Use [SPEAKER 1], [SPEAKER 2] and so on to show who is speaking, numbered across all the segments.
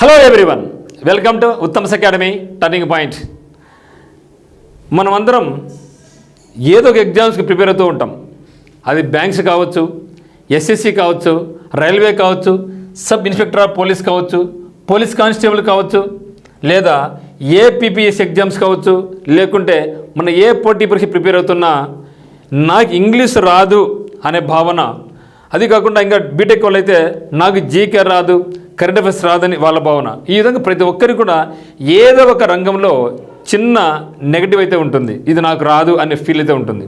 [SPEAKER 1] Hello everyone, welcome to Uttam's academy turning point. మనమందరం ఏదో ఒక ఎగ్జామ్స్కి ప్రిపేర్ అవుతూ ఉంటాం. అది బ్యాంక్స్ కావచ్చు, ఎస్ఎస్సి కావచ్చు, రైల్వే కావచ్చు, సబ్ ఇన్స్పెక్టర్ ఆఫ్ పోలీస్ కావచ్చు, పోలీస్ కానిస్టేబుల్ కావచ్చు, లేదా ఏపీపీఎస్ ఎగ్జామ్స్ కావచ్చు, లేకుంటే మన ఏ పోటీ పరీక్ష ప్రిపేర్ అవుతున్నా నాకు ఇంగ్లీష్ రాదు అనే భావన, అది కాకుండా ఇంకా బీటెక్ వాళ్ళైతే నాకు జీకే రాదు, కరెంట్ అఫైర్స్ రాదని వాళ్ళ భావన. ఈ విధంగా ప్రతి ఒక్కరికి కూడా ఏదో ఒక రంగంలో చిన్న నెగటివ్ అయితే ఉంటుంది. ఇది నాకు రాదు అనే ఫీల్ అయితే ఉంటుంది.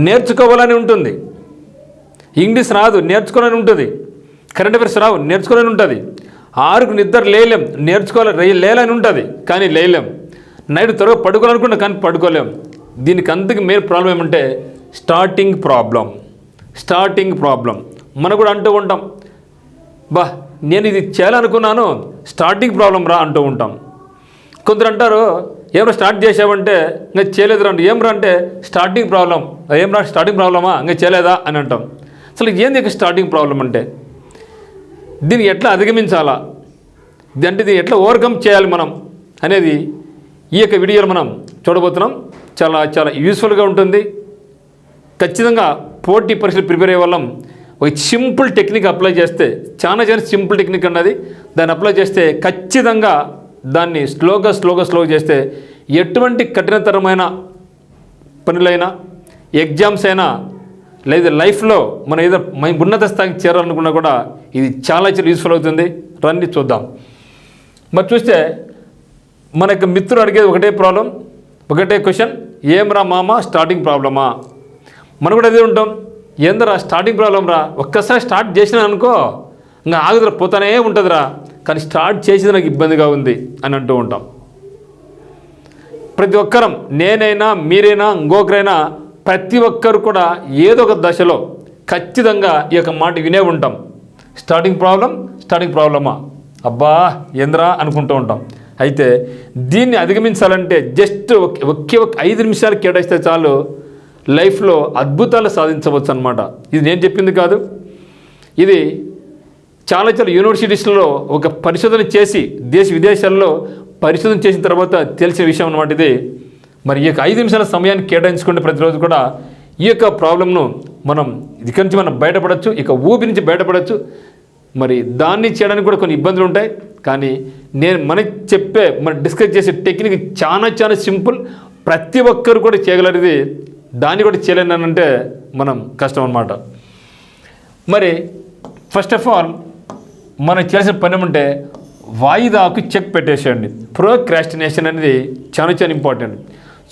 [SPEAKER 1] నేర్చుకోవాలని ఉంటుంది. ఇంగ్లీష్ రాదు, నేర్చుకోవాలని ఉంటుంది. కరెంట్ అఫైర్స్ రావు, నేర్చుకోవాలని ఉంటుంది. 6కు నిద్ర లేలేం, నేర్చుకోవాలి లేలని ఉంటుంది, కానీ లేలేం. నైట్ త్వరగా పడుకోవాలనుకుంటా, కానీ పడుకోలేం. దీనికి అంతకు మెయిన్ ప్రాబ్లం ఏమంటే స్టార్టింగ్ ప్రాబ్లం. మనం కూడా అంటూ ఉంటాం, బా నేను ఇది చేయాలనుకున్నాను, స్టార్టింగ్ ప్రాబ్లం రా అంటూ ఉంటాం. కొందరు అంటారు, ఏమరా స్టార్ట్ చేసావంటే ఇంకా చేయలేదురా అంటే, ఏమరా అంటే స్టార్టింగ్ ప్రాబ్లం. ఏమరా స్టార్టింగ్ ప్రాబ్లమా, ఇంకా చేయలేదా అని అంటాం. అసలు ఏంది ఇక స్టార్టింగ్ ప్రాబ్లం అంటే? దీన్ని ఎట్లా అధిగమించాలా, అంటే దీన్ని ఎట్లా ఓవర్కమ్ చేయాలి మనం అనేది ఈ యొక్క వీడియోలో మనం చూడబోతున్నాం. చాలా చాలా యూస్ఫుల్గా ఉంటుంది. ఖచ్చితంగా పోటీ పరీక్షలు ప్రిపేర్ అయ్యే వాళ్ళం ఒక సింపుల్ టెక్నిక్ అప్లై చేస్తే, చాలా సింపుల్ టెక్నిక్ అన్నది, దాన్ని అప్లై చేస్తే ఖచ్చితంగా దాన్ని స్లోగా చేస్తే ఎటువంటి కఠినతరమైన పనులైనా, ఎగ్జామ్స్ అయినా, లేదా లైఫ్లో మనం ఏదో ఉన్నత స్థాయికి చేరాలనుకున్నా కూడా ఇది చాలా యూస్ఫుల్ అవుతుంది. రండి చూద్దాం. మరి చూస్తే మనకు మిత్రుడు అడిగేది ఒకటే క్వశ్చన్, ఏమరా మామ స్టార్టింగ్ ప్రాబ్లమా? మనం కూడా అదే ఉంటాం, ఏందరా స్టార్టింగ్ ప్రాబ్లం రా, ఒక్కసారి స్టార్ట్ చేసినా అనుకో ఇంకా ఆగుదరా, పోతానే ఉంటుందిరా, కానీ స్టార్ట్ చేసేది నాకు ఇబ్బందిగా ఉంది అని అంటూ ఉంటాం. ప్రతి ఒక్కరం, నేనైనా మీరైనా ఇంకొకరైనా, ప్రతి ఒక్కరు కూడా ఏదో ఒక దశలో ఖచ్చితంగా ఈ యొక్క మాట వినే ఉంటాం. స్టార్టింగ్ ప్రాబ్లమా, అబ్బా ఏంద్రా అనుకుంటూ ఉంటాం. అయితే దీన్ని అధిగమించాలంటే జస్ట్ ఒకే 5 నిమిషాలు కేటాయిస్తే చాలు, లైఫ్లో అద్భుతాలు సాధించవచ్చు అన్నమాట. ఇది నేను చెప్పింది కాదు, ఇది చాలా యూనివర్సిటీస్లో ఒక పరిశోధన చేసి, దేశ విదేశాల్లో పరిశోధన చేసిన తర్వాత తెలిసిన విషయం అన్నమాట ఇది. మరి ఈ యొక్క 5 నిమిషాల సమయాన్ని కేటాయించుకుంటే ప్రతిరోజు కూడా ఈ యొక్క ప్రాబ్లంను మనం ఇక్కడి నుంచి మనం బయటపడవచ్చు, ఇక ఊపి నుంచి బయటపడవచ్చు. మరి దాన్ని చేయడానికి కూడా కొన్ని ఇబ్బందులు ఉంటాయి, కానీ మనం డిస్కస్ చేసే టెక్నిక్ చాలా సింపుల్, ప్రతి ఒక్కరు కూడా చేయగలరు. దాన్ని కూడా చేయలేనంటే మనం కష్టం అన్నమాట. మరి ఫస్ట్ ఆఫ్ ఆల్ మనం చేయాల్సిన పని ఏమంటే వాయిదాకు చెక్ పెట్టేసేయండి. ప్రోక్రాస్టినేషన్ అనేది చాలా important.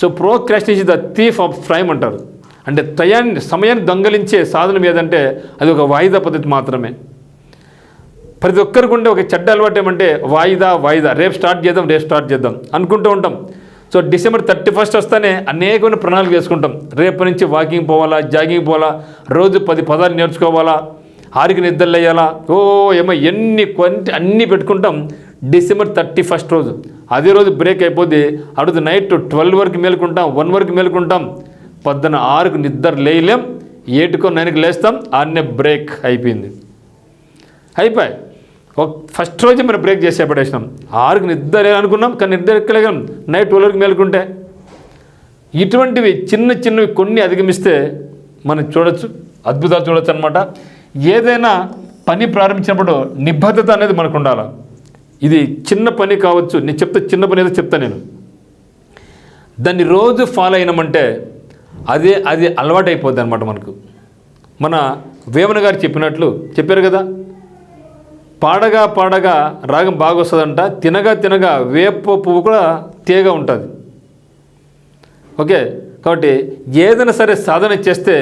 [SPEAKER 1] So procrastination the thief of time అంటారు. అంటే సమయాన్ని దొంగలించే సాధనం ఏదంటే అది ఒక వాయిదా పద్ధతి మాత్రమే. ప్రతి ఒక్కరికి ఉండే ఒక చెడ్డ అలవాటు ఏమంటే వాయిదా, రేపు స్టార్ట్ చేద్దాం అనుకుంటూ ఉంటాం. సో డిసెంబర్ 31 వస్తేనే అనేకమైన ప్రణాళిక వేసుకుంటాం. రేపు నుంచి వాకింగ్ పోవాలా, జాగింగ్ పోవాలా, రోజు 10 పదాలు నేర్చుకోవాలా, 6కి నిద్రలు వేయాలా, అన్నీ పెట్టుకుంటాం. డిసెంబర్ 31 రోజు, అదే రోజు బ్రేక్ అయిపోద్ది. అడుగు నైట్ 12 వరకు మేలుకుంటాం, 1 వరకు మేలుకుంటాం, పొద్దున 6కు నిద్ర లేయలేం, 8కో 9కి లేస్తాం, ఆడనే బ్రేక్ అయిపోయింది. ఫస్ట్ రోజే మనం బ్రేక్ చేసే పడేసినాం. 6కి నిద్ర అనుకున్నాం, కానీ నిద్ర ఎక్కలేగాం, నైట్ 12 వరకు మేలుకుంటే. ఇటువంటివి చిన్నవి కొన్ని అధిగమిస్తే మనం అద్భుతాలు చూడొచ్చు అనమాట. ఏదైనా పని ప్రారంభించినప్పుడు నిబద్ధత అనేది మనకు ఉండాలి. ఇది చిన్న పని కావచ్చు, చిన్న పని ఏదో చెప్తాను నేను, దాన్ని రోజు ఫాలో అయినామంటే అది అలవాటు అయిపోద్ది అనమాట మనకు. మన వేమన గారు చెప్పారు కదా, పాడగా రాగం బాగా వస్తుందంట, తినగా వేప పువ్వు కూడా తీయగా ఉంటుంది. ఓకే, కాబట్టి ఏదైనా సరే సాధన చేస్తే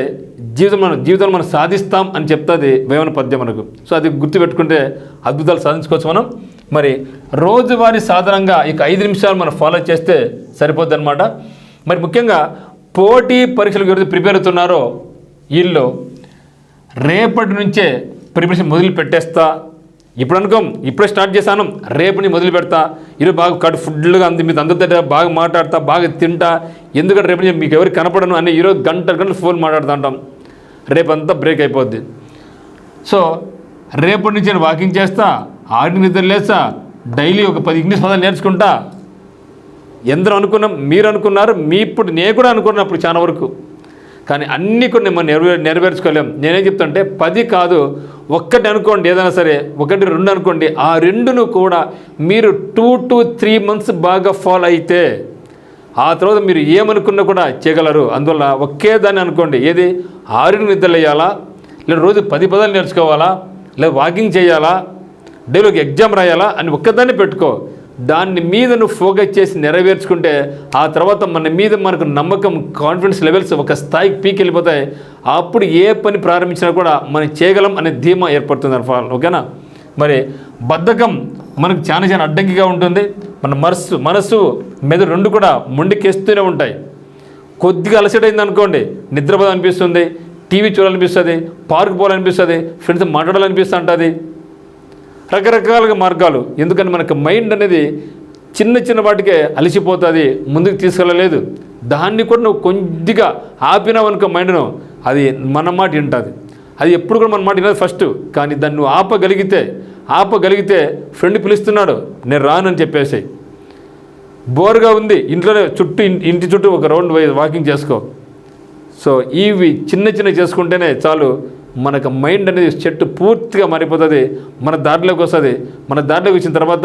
[SPEAKER 1] జీవితంలో మనం సాధిస్తాం అని చెప్తుంది వేమన పద్యం మనకు. సో అది గుర్తుపెట్టుకుంటే అద్భుతాలు సాధించుకోవచ్చు మనం. మరి రోజువారీ సాధారణంగా ఇక 5 నిమిషాలు మనం ఫాలో చేస్తే సరిపోద్ది అనమాట. మరి ముఖ్యంగా పోటీ పరీక్షలకు ఎవరైతే ప్రిపేర్ అవుతున్నారో వీళ్ళు రేపటి నుంచే ప్రిపరేషన్ మొదలు పెట్టేస్తా. ఇప్పుడే స్టార్ట్ చేశాను, రేపు నేను మొదలు పెడతా, ఈరోజు బాగా కడు ఫుడ్లుగా మీద అందరితో బాగా మాట్లాడతా, బాగా తింటా, ఎందుకంటే రేపు నేను మీకు ఎవరికి కనపడను అని ఈరోజు గంటలు ఫోన్ మాట్లాడుతూ ఉంటాం. రేపంతా బ్రేక్ అయిపోద్ది. సో రేపటి నుంచి నేను వాకింగ్ చేస్తా, 6 నిద్ర లేచా డైలీ ఒక 10 ఇంగ్లీష్ పదాలు నేర్చుకుంటా. ఎందరో అనుకున్నాం, మీరు అనుకున్నారు, ఇప్పుడు నేను కూడా అనుకున్నాను అప్పుడు చాలా వరకు. కానీ అన్నీ కూడా మనం నెరవేర్చుకోలేం. నేనేం చెప్తానంటే 10 కాదు, ఒక్కటి అనుకోండి, ఏదైనా సరే 1, 2 అనుకోండి. ఆ 2ను కూడా మీరు 2 to 3 months బాగా ఫాలో అయితే ఆ తర్వాత మీరు ఏమనుకున్నా కూడా చేయగలరు. అందువల్ల ఒకే దాన్ని అనుకోండి, ఏది 6 నిద్రలు వేయాలా, లేదా రోజు 10 పదాలు నేర్చుకోవాలా, లేదా వాకింగ్ చేయాలా, డైలీ ఒక ఎగ్జామ్ రాయాలా అని ఒక్కదాన్ని పెట్టుకో. దాన్ని మీద నువ్వు ఫోకస్ చేసి నెరవేర్చుకుంటే ఆ తర్వాత మన మీద మనకు నమ్మకం, కాన్ఫిడెన్స్ లెవెల్స్ ఒక స్థాయికి పీకి వెళ్ళిపోతాయి. అప్పుడు ఏ పని ప్రారంభించినా కూడా మనం చేయగలం అనే ధీమా ఏర్పడుతుంది అనుకోవాలి. ఓకేనా? మరి బద్ధకం మనకు చాలా అడ్డంకిగా ఉంటుంది. మన మనసు మెదడు 2 కూడా మొండికేస్తూనే ఉంటాయి. కొద్దిగా అలసటైంది అనుకోండి, నిద్రపోవాలనిపిస్తుంది, టీవీ చూడాలనిపిస్తుంది, పార్క్ పోవాలనిపిస్తుంది, ఫ్రెండ్స్ మాట్లాడాలనిపిస్తూ ఉంటుంది. రకరకాలుగా మార్గాలు. ఎందుకంటే మనకు మైండ్ అనేది చిన్న వాటికే అలసిపోతుంది, ముందుకు తీసుకెళ్ళలేదు. దాన్ని కూడా నువ్వు కొద్దిగా ఆపినావు అనుకో మైండ్ను, అది మన మాట వింటుంది. అది ఎప్పుడు కూడా మన మాట వినదు ఫస్ట్. కానీ దాన్ని నువ్వు ఆపగలిగితే ఫ్రెండ్ పిలుస్తున్నాడు, నేను రానని చెప్పేసి, బోర్గా ఉంది ఇంట్లోనే ఇంటి చుట్టూ ఒక రౌండ్ వాకింగ్ చేసుకో. సో ఇవి చిన్న చేసుకుంటేనే చాలు, మనకు మైండ్ అనేది చెట్టు పూర్తిగా మారిపోతుంది, మన దారిలోకి వస్తుంది. మన దారిలోకి వచ్చిన తర్వాత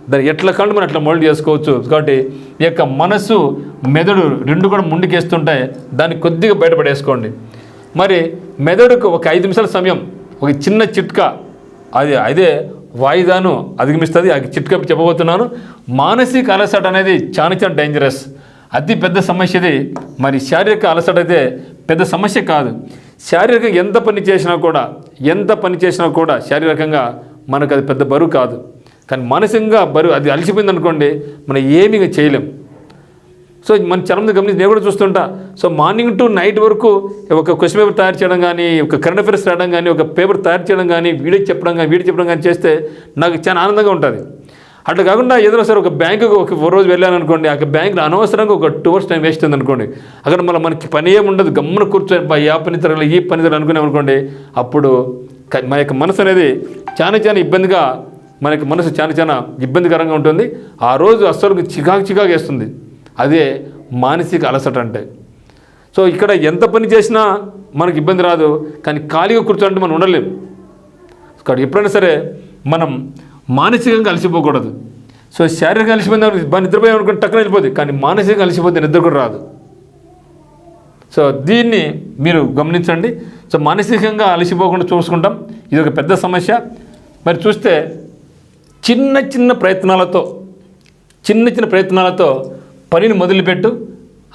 [SPEAKER 1] దాన్ని ఎట్లా కండు మనం అట్లా మోల్డ్ చేసుకోవచ్చు. కాబట్టి ఈ యొక్క మనసు మెదడు 2 కూడా ముందుకేస్తుంటాయి, దాన్ని కొద్దిగా బయటపడేసుకోండి. మరి మెదడుకు ఒక 5 నిమిషాల సమయం, ఒక చిన్న చిట్కా, అదే వాయిదాను అధిగమిస్తుంది. ఆ చిట్కా చెప్పబోతున్నాను. మానసిక అలసట అనేది చాలా డేంజరస్, అతి పెద్ద సమస్యది. మరి శారీరక అలసట అయితే పెద్ద సమస్య కాదు. శారీరకంగా ఎంత పని చేసినా కూడా శారీరకంగా మనకు అది పెద్ద బరువు కాదు. కానీ మానసికంగా బరువు, అది అలసిపోయింది అనుకోండి, మనం ఏమీ చేయలేం. సో మన చాలా గమనించి నేను కూడా చూస్తుంటా. సో మార్నింగ్ టు నైట్ వరకు ఒక క్వశ్చన్ పేపర్ తయారు చేయడం కానీ, ఒక కరెంట్ అఫైర్స్ రాయడం కానీ, ఒక పేపర్ తయారు చేయడం కానీ, వీడియో చెప్పడం కానీ చేస్తే నాకు చాలా ఆనందంగా ఉంటుంది. అట్లా కాకుండా ఏదైనా సరే ఒక బ్యాంకుకు ఒక రోజు వెళ్ళాను అనుకోండి, ఆ బ్యాంకులో అనవసరంగా ఒక 2 hours టైం వేస్ట్ ఉంది అనుకోండి, అక్కడ మనకి పని ఏముండదు, గమ్మున కూర్చొని ఆ పని జరగాలి ఈ పని జరగాలి అనుకున్నాం అనుకోండి, అప్పుడు మన యొక్క మనసు అనేది చాలా ఇబ్బందిగా, మనకి మనసు చాలా ఇబ్బందికరంగా ఉంటుంది. ఆ రోజు అస్సలు చికాకు వేస్తుంది. అదే మానసిక అలసట అంటే. సో ఇక్కడ ఎంత పని చేసినా మనకు ఇబ్బంది రాదు, కానీ ఖాళీగా కూర్చోంటే మనం ఉండలేము. కాబట్టి ఎప్పుడైనా సరే మనం మానసికంగా అలసిపోకూడదు. సో శారీరకంగా అలసిపోయింది, నిద్రపోయాం అనుకుంటే టక్కున వెళ్ళిపోతుంది, కానీ మానసికంగా అలసిపోతే నిద్ర కూడా రాదు. సో దీన్ని మీరు గమనించండి. సో మానసికంగా అలసిపోకుండా చూసుకుంటాం, ఇది ఒక పెద్ద సమస్య. మరి చూస్తే చిన్న ప్రయత్నాలతో పనిని మొదలుపెట్టు,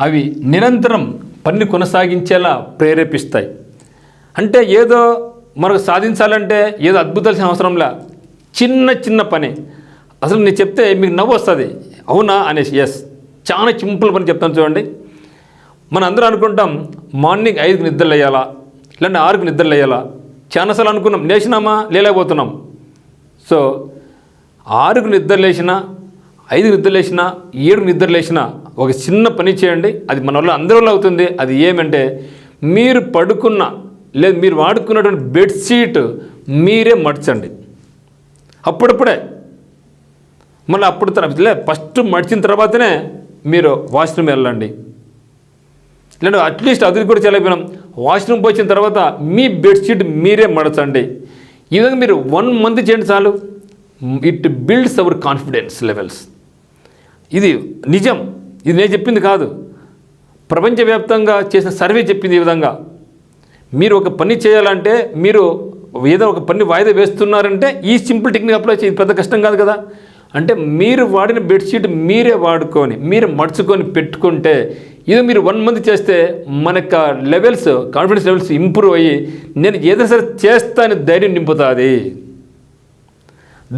[SPEAKER 1] అవి నిరంతరం పనిని కొనసాగించేలా ప్రేరేపిస్తాయి. అంటే ఏదో మనకు సాధించాలంటే ఏదో అద్భుతాల్సిన అవసరంలా, చిన్న పని. అసలు నేను చెప్తే మీకు నవ్వు వస్తుంది, అవునా అనేసి. ఎస్, చాలా సింపుల్ పని చెప్తాను చూడండి. మనం అందరూ అనుకుంటాం మార్నింగ్ 5కి నిద్రలు వేయాలా, లేదంటే 6కి నిద్రలు వేయాలా. చాలాసార్లు అనుకున్నాం, లేచినామా, లేకపోతున్నాం. సో 6కి నిద్ర లేచినా, 5కి నిద్ర లేచినా, 7కి నిద్ర లేచినా ఒక చిన్న పని చేయండి. అది మన వల్ల అందరి వల్ల అవుతుంది. అది ఏమంటే, మీరు పడుకున్న లేదు మీరు వాడుకున్నటువంటి బెడ్షీట్ మీరే మడ్చండి. అప్పుడప్పుడే మళ్ళీ ఫస్ట్ మడిచిన తర్వాతనే మీరు వాష్రూమ్ వెళ్ళండి. లేదంటే అట్లీస్ట్ అది కూడా చేయలేకపోయినాం, వాష్రూమ్ వచ్చిన తర్వాత మీ బెడ్షీట్ మీరే మడచండి. ఈ విధంగా మీరు 1 month చేయండి చాలు. It builds hour confidence levels. ఇది నిజం, ఇది నేను చెప్పింది కాదు. ప్రపంచవ్యాప్తంగా చేసిన సర్వే చెప్పింది ఈ విధంగా. మీరు ఒక పని చేయాలంటే, మీరు ఏదో ఒక పని వాయిదా వేస్తున్నారంటే ఈ సింపుల్ టెక్నిక్ అప్లై చేసి పెద్ద కష్టం కాదు కదా. అంటే మీరు వాడిన బెడ్షీట్ మీరే వాడుకొని, మీరు మడుచుకొని పెట్టుకుంటే, ఇది మీరు 1 month చేస్తే మనకు లెవెల్స్, కాన్ఫిడెన్స్ లెవెల్స్ ఇంప్రూవ్ అయ్యి నేను ఏదైనా సరే చేస్తానని ధైర్యం నింపుతుంది.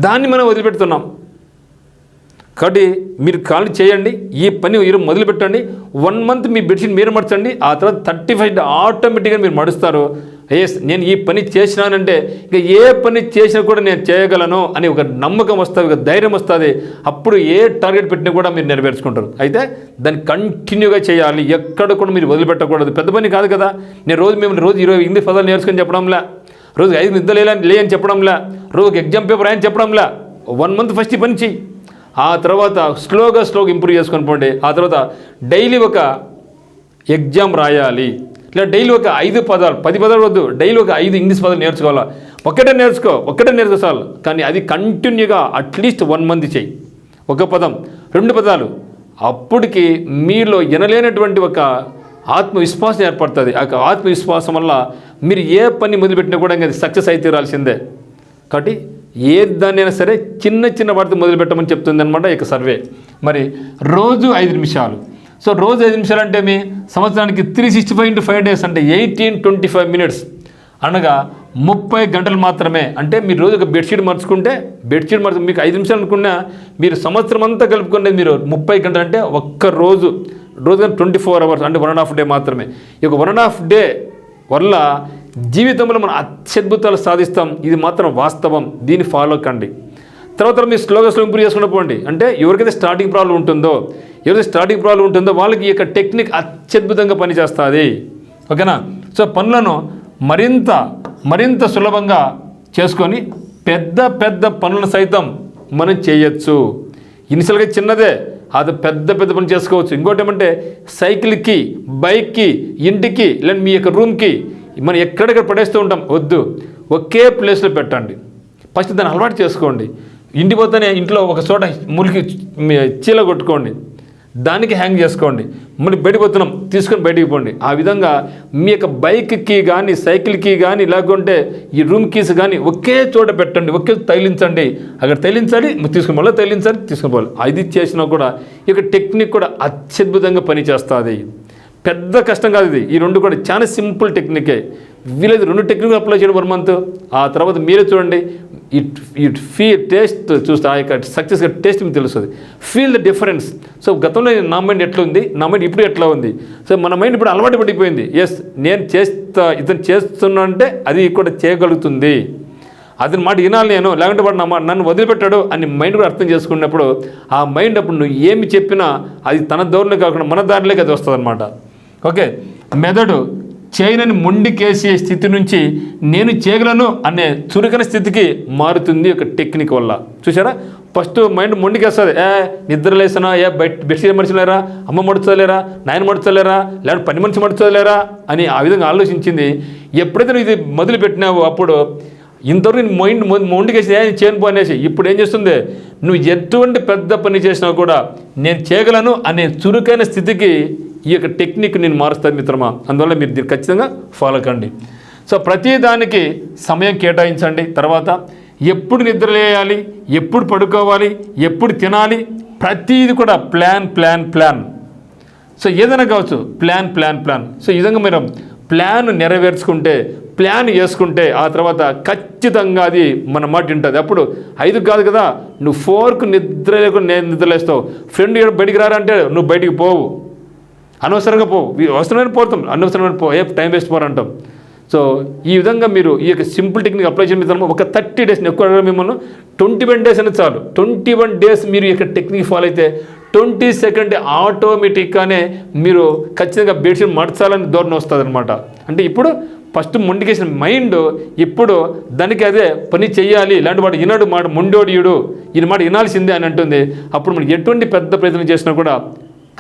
[SPEAKER 1] దాన్ని మనం వదిలిపెడుతున్నాం. కాబట్టి మీరు కాల్ చేయండి, ఈ పని మీరు మొదలుపెట్టండి. 1 month మీ బెడ్షీట్ మీరు మడచండి. ఆ తర్వాత 35 ఆటోమేటిక్గా మీరు మడుస్తారు. ఎస్, నేను ఈ పని చేసినానంటే ఇంకా ఏ పని చేసినా కూడా నేను చేయగలను అని ఒక నమ్మకం వస్తుంది, ఒక ధైర్యం వస్తుంది. అప్పుడు ఏ టార్గెట్ పెట్టినా కూడా మీరు నెరవేర్చుకుంటారు. అయితే దాన్ని కంటిన్యూగా చేయాలి, ఎక్కడ కూడా మీరు వదిలిపెట్టకూడదు. పెద్ద పని కాదు కదా. నేను రోజు 20 ఇంగ్లీష్ పదాలు నేర్చుకొని చెప్పడంలా, రోజు 5 నిద్ర లేని చెప్పడంలా, రోజు ఒక ఎగ్జామ్ పేపర్ అని చెప్పడంలా. 1 మంత్ ఫస్ట్ ఈ పని చెయ్యి, ఆ తర్వాత స్లోగా ఇంప్రూవ్ చేసుకొని పోండి. ఆ తర్వాత డైలీ ఒక ఎగ్జామ్ రాయాలి, ఇలా డైలీ ఒక 5 పదాలు 10 పదాలు వద్దు, డైలీ ఒక 5 ఇంగ్లీష్ పదాలు నేర్చుకోవాలా. ఒక్కటే నేర్చుకో చాలు, కానీ అది కంటిన్యూగా అట్లీస్ట్ 1 మంత్ చెయ్యి. 1 పదం 2 పదాలు, అప్పటికి మీలో ఎనలేనటువంటి ఒక ఆత్మవిశ్వాసం ఏర్పడుతుంది. ఆ ఆత్మవిశ్వాసం వల్ల మీరు ఏ పని మొదలుపెట్టినా కూడా అది సక్సెస్ అయితే తీరాల్సిందే. కాబట్టి ఏ దాన్నైనా సరే చిన్న వాటితో మొదలుపెట్టమని చెప్తుంది అనమాట ఇక సర్వే. మరి రోజు 5 నిమిషాలు. సో రోజు 5 నిమిషాలు అంటే మీ సంవత్సరానికి 365 into 5 days అంటే 1825 minutes, అనగా 30 గంటలు మాత్రమే. అంటే మీరు రోజు ఒక బెడ్షీట్ మార్చుకుంటే మీకు 5 నిమిషాలు అనుకున్నా, మీరు సంవత్సరం అంతా కలుపుకునేది మీరు 30 గంటలు అంటే ఒక్క రోజు 24 hours అంటే 1.5 day మాత్రమే. ఈ 1.5 day వల్ల జీవితంలో మనం అత్యద్భుతాలు సాధిస్తాం. ఇది మాత్రం వాస్తవం, దీన్ని ఫాలో కండి. తర్వాత మీరు స్లోగా ఇంప్రూవ్ చేసుకుని పోండి. అంటే ఎవరికైతే స్టార్టింగ్ ప్రాబ్లం ఉంటుందో వాళ్ళకి ఈ యొక్క టెక్నిక్ అత్యద్భుతంగా పనిచేస్తుంది. ఓకేనా? సో పనులను మరింత సులభంగా చేసుకొని పెద్ద పనులను సైతం మనం చేయొచ్చు. ఇనిషియల్గా చిన్నదే, అది పెద్ద పని చేసుకోవచ్చు. ఇంకోటి ఏమంటే సైకిల్కి, బైక్కి, ఇంటికి, లేదా మీ యొక్క రూమ్కి మనం ఎక్కడెక్కడ పడేస్తూ ఉంటాం, వద్దు, ఒకే ప్లేస్లో పెట్టండి. ఫస్ట్ దాన్ని అలవాటు చేసుకోండి. ఇంటికి పోతేనే ఇంట్లో ఒక చోట మురికి చీల కొట్టుకోండి, దానికి హ్యాంగ్ చేసుకోండి. మళ్ళీ బయటకు పోతున్నాం, తీసుకొని బయటికి పోండి. ఆ విధంగా మీ యొక్క బైక్కి కానీ, సైకిల్కి కానీ, లేకుంటే ఈ రూమ్ కీస్ కానీ ఒకే చోట పెట్టండి, ఒకే తగిలించండి. అక్కడ తగిలించాలి, తీసుకుని మళ్ళీ తగిలించాలి, తీసుకుని పోవాలి. అది చేసినా కూడా ఈ యొక్క టెక్నిక్ కూడా అత్యద్భుతంగా పనిచేస్తుంది. పెద్ద కష్టం కాదు ఇది. ఈ 2 కూడా చాలా సింపుల్ టెక్నికే. వీలైతే 2 టెక్నిక్ అప్లై చేయడం 1 month. ఆ తర్వాత మీరే చూడండి, టేస్ట్ చూస్తే ఆ యొక్క సక్సెస్ టేస్ట్ మీకు తెలుస్తుంది. Feel the difference. సో గతంలో నా మైండ్ ఎట్లా ఉంది, నా మైండ్ ఇప్పుడు ఎట్లా ఉంది. సో మన మైండ్ ఇప్పుడు అలవాటు పడిపోయింది. ఎస్, నేను ఇతను చేస్తున్నా అంటే అది కూడా చేయగలుగుతుంది, అతని మాట వినాలి నేను, లేకుంటే వాడు నన్ను వదిలిపెట్టాడు అని మైండ్ కూడా అర్థం చేసుకున్నప్పుడు ఆ మైండ్ అప్పుడు నువ్వు ఏమి చెప్పినా అది తన దారిలో కాకుండా మన దారిలోకి అది వస్తుంది అనమాట. ఓకే, మెదడు చేయనని మొండికేసే స్థితి నుంచి నేను చేయగలను అనే చురుకైన స్థితికి మారుతుంది ఒక టెక్నిక్ వల్ల. చూసారా, ఫస్ట్ మైండ్ మొండికేస్తుంది. నిద్ర లేసినా, బెడ్షీట్ మర్చిలేరా, అమ్మ మడుచలేరా, నాయన మడుచలేరా, లేకపోతే పని మనిషి మడుచలేరా అని ఆ విధంగా ఆలోచించింది. ఎప్పుడైతే నువ్వు ఇది మొదలు పెట్టినావో అప్పుడు ఇంతవరకు మైండ్ మొండికేసి చేయను పోనేసి ఇప్పుడు ఏం చేస్తుంది, నువ్వు ఎటువంటి పెద్ద పని చేసినా కూడా నేను చేయగలను అనే చురుకైన స్థితికి ఈ యొక్క టెక్నిక్ నేను మారుస్తాను మిత్రమా. అందువల్ల మీరు దీన్ని ఖచ్చితంగా ఫాలో కండి. సో ప్రతిదానికి సమయం కేటాయించండి. తర్వాత ఎప్పుడు నిద్రలేయాలి, ఎప్పుడు పడుకోవాలి, ఎప్పుడు తినాలి, ప్రతిది కూడా ప్లాన్. సో ఏదైనా కావచ్చు, ప్లాన్. సో ఈ విధంగా మీరు ప్లాన్ నెరవేర్చుకుంటే, ప్లాన్ చేసుకుంటే ఆ తర్వాత ఖచ్చితంగా అది మన మాట ఉంటుంది. అప్పుడు 5 కాదు కదా, నువ్వు 4కు నిద్ర లేకుండా నేను నిద్రలేస్తావు. ఫ్రెండ్ బయటికి రారంటే నువ్వు బయటికి పోవు, అనవసరంగా పోవు. అవసరమైన పోతాం, అనవసరమైన టైం వేస్ట్ పోరంటాం. సో ఈ విధంగా మీరు ఈ యొక్క సింపుల్ టెక్నిక్ అప్లై చేయడం ఒక 30 days, ఎక్కువ మిమ్మల్ని 21 days అనేది చాలు. 21 days మీరు ఈ యొక్క టెక్నిక్ ఫాలో అయితే 22nd ఆటోమేటిక్గానే మీరు ఖచ్చితంగా బెడ్షీట్ మర్చాలని ధోరణి వస్తుంది అనమాట. అంటే ఇప్పుడు ఫస్ట్ మొండికేసిన మైండ్ ఇప్పుడు దానికి అదే పని చెయ్యాలి, ఇలాంటి వాడు వినడు, మాట మొండోడియుడు, ఈయన మాట వినాల్సిందే అని అంటుంది. అప్పుడు మనం ఎటువంటి పెద్ద ప్రయత్నం చేసినా కూడా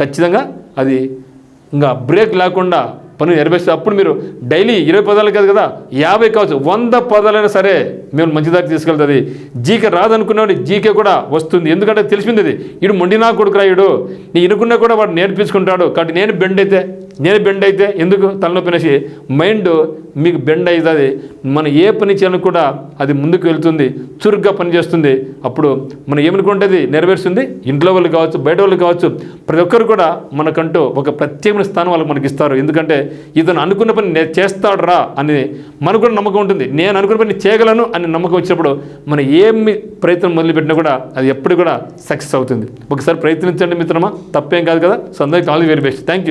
[SPEAKER 1] ఖచ్చితంగా అది ఇంకా బ్రేక్ లేకుండా పని నెరవేర్స్తే అప్పుడు మీరు డైలీ 20 పదాలు కాదు కదా, 50 కావచ్చు, 100 పదాలైనా సరే మేము మంచి దారికి తీసుకెళ్తుంది. జీకే రాదనుకున్నాడు, జీకే కూడా వస్తుంది. ఎందుకంటే తెలిసింది అది, ఇడు మొండినా కొడుకు రాయుడు, నీ ఇనుకున్నా కూడా వాడు నేర్పించుకుంటాడు. కాబట్టి నేను బెండ్ అయితే ఎందుకు తలనొప్పి అనేసి మైండ్ మీకు బెండ్ అవుతుంది. మనం ఏ పని చేయాలని కూడా అది ముందుకు వెళ్తుంది, చురుగ్గా పనిచేస్తుంది. అప్పుడు మనం ఏమనుకుంటుంది నెరవేరుస్తుంది. ఇంట్లో వాళ్ళు కావచ్చు, బయట వాళ్ళు కావచ్చు, ప్రతి ఒక్కరు కూడా మనకంటూ ఒక ప్రత్యేకమైన స్థానం వాళ్ళకి మనకి ఇస్తారు. ఎందుకంటే ఇతను అనుకున్న పని చేస్తాడు రా అని మనకు కూడా నమ్మకం ఉంటుంది. నేను అనుకున్న పని చేయగలను అని నమ్మకం వచ్చినప్పుడు మనం ఏమి ప్రయత్నం మొదలుపెట్టినా కూడా అది ఎప్పుడు కూడా సక్సెస్ అవుతుంది. ఒకసారి ప్రయత్నించండి మిత్రమా, తప్పేం కాదు కదా. సో అందరికీ all the very best. Thank you.